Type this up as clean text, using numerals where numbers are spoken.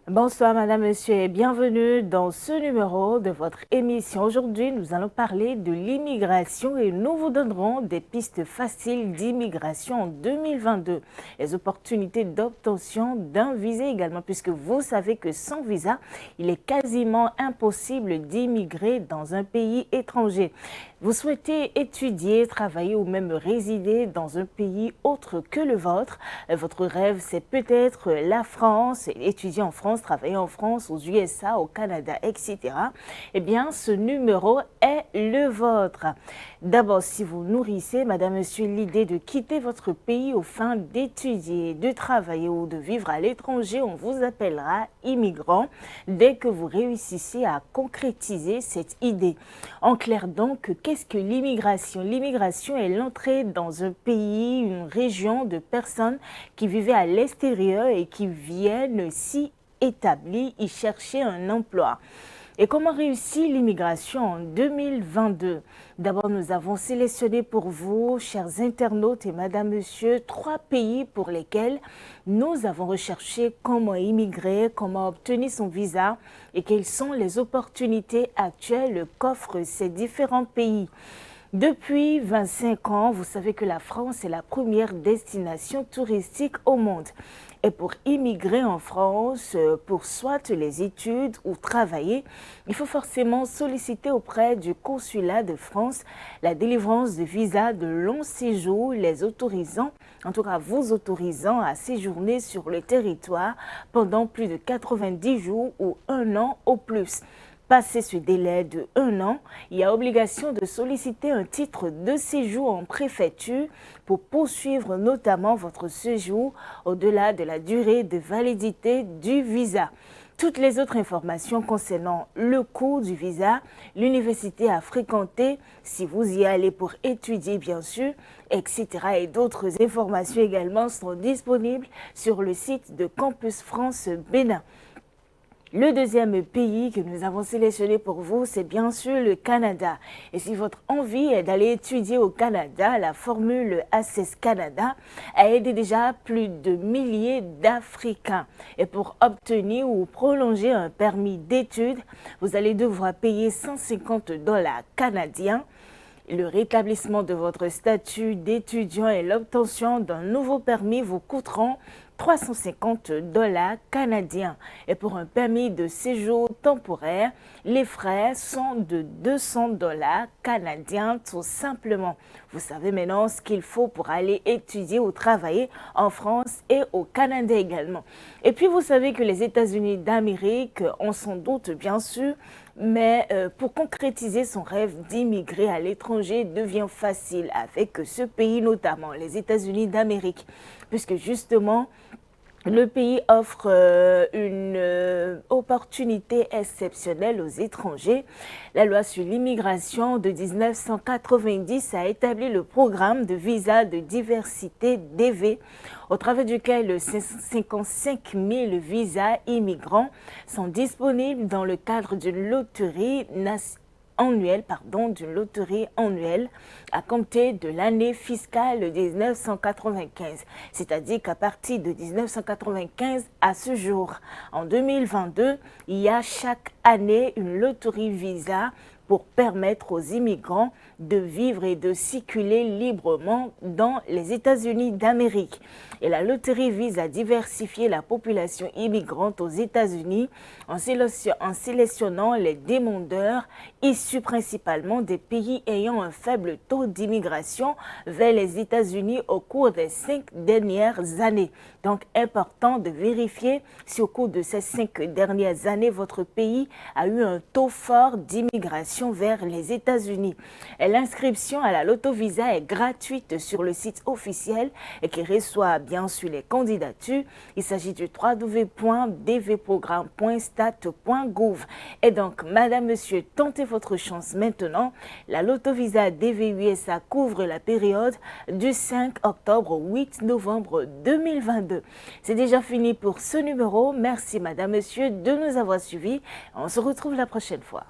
Bonsoir Madame, Monsieur et bienvenue dans ce numéro de votre émission. Aujourd'hui, nous allons parler de l'immigration et nous vous donnerons des pistes faciles d'immigration en 2022. Les opportunités d'obtention d'un visa également, puisque vous savez que sans visa, il est quasiment impossible d'immigrer dans un pays étranger. Vous souhaitez étudier, travailler ou même résider dans un pays autre que le vôtre. Votre rêve, c'est peut-être la France, étudier en France, travailler en France, aux USA, au Canada, etc. Eh bien, ce numéro est le vôtre. D'abord, si vous nourrissez, Madame, Monsieur, l'idée de quitter votre pays aux fins d'étudier, de travailler ou de vivre à l'étranger, on vous appellera immigrant dès que vous réussissez à concrétiser cette idée. En clair donc, qu'est-ce que l'immigration? L'immigration est l'entrée dans un pays, une région de personnes qui vivaient à l'extérieur et qui viennent s'y établir, y chercher un emploi. Et comment réussir l'immigration en 2022? D'abord, nous avons sélectionné pour vous, chers internautes et Madame, Monsieur, 3 pays pour lesquels nous avons recherché comment immigrer, comment obtenir son visa et quelles sont les opportunités actuelles qu'offrent ces différents pays. Depuis 25 ans, vous savez que la France est la première destination touristique au monde. Et pour immigrer en France, pour soit les études ou travailler, il faut forcément solliciter auprès du consulat de France la délivrance de visas de long séjour, les autorisant, en tout cas vous autorisant à séjourner sur le territoire pendant plus de 90 jours ou 1 an au plus. Passé ce délai de 1 an, il y a obligation de solliciter un titre de séjour en préfecture pour poursuivre notamment votre séjour au-delà de la durée de validité du visa. Toutes les autres informations concernant le coût du visa, l'université à fréquenter, si vous y allez pour étudier bien sûr, etc. et d'autres informations également sont disponibles sur le site de Campus France Bénin. Le deuxième pays que nous avons sélectionné pour vous, c'est bien sûr le Canada. Et si votre envie est d'aller étudier au Canada, la formule Access Canada a aidé déjà plus de milliers d'Africains. Et pour obtenir ou prolonger un permis d'études, vous allez devoir payer 150 $ canadiens. Le rétablissement de votre statut d'étudiant et l'obtention d'un nouveau permis vous coûteront 350 $ canadiens. Et pour un permis de séjour temporaire, les frais sont de 200 $ canadiens tout simplement. Vous savez maintenant ce qu'il faut pour aller étudier ou travailler en France et au Canada également. Et puis vous savez que les États-Unis d'Amérique ont sans doute bien sûr, mais pour concrétiser son rêve d'immigrer à l'étranger devient facile avec ce pays, notamment les États-Unis d'Amérique, puisque justement, le pays offre une opportunité exceptionnelle aux étrangers. La loi sur l'immigration de 1990 a établi le programme de visa de diversité DV, au travers duquel 55 000 visas immigrants sont disponibles dans le cadre d'une loterie annuelle à compter de l'année fiscale 1995. C'est-à-dire qu'à partir de 1995 à ce jour, en 2022, il y a chaque année une loterie visa pour permettre aux immigrants de vivre et de circuler librement dans les États-Unis d'Amérique. Et la loterie vise à diversifier la population immigrante aux États-Unis en sélectionnant les demandeurs issus principalement des pays ayant un faible taux d'immigration vers les États-Unis au cours des 5 dernières années. Donc, important de vérifier si au cours de ces 5 dernières années, votre pays a eu un taux fort d'immigration vers les États-Unis. L'inscription à la Lotovisa est gratuite sur le site officiel et qui reçoit bien sûr les candidatures. Il s'agit du www.dvprogramme.stat.gouv. Et donc, Madame, Monsieur, tentez votre chance maintenant. La Lotovisa DV-USA couvre la période du 5 octobre au 8 novembre 2022. C'est déjà fini pour ce numéro. Merci, Madame, Monsieur, de nous avoir suivis. On se retrouve la prochaine fois.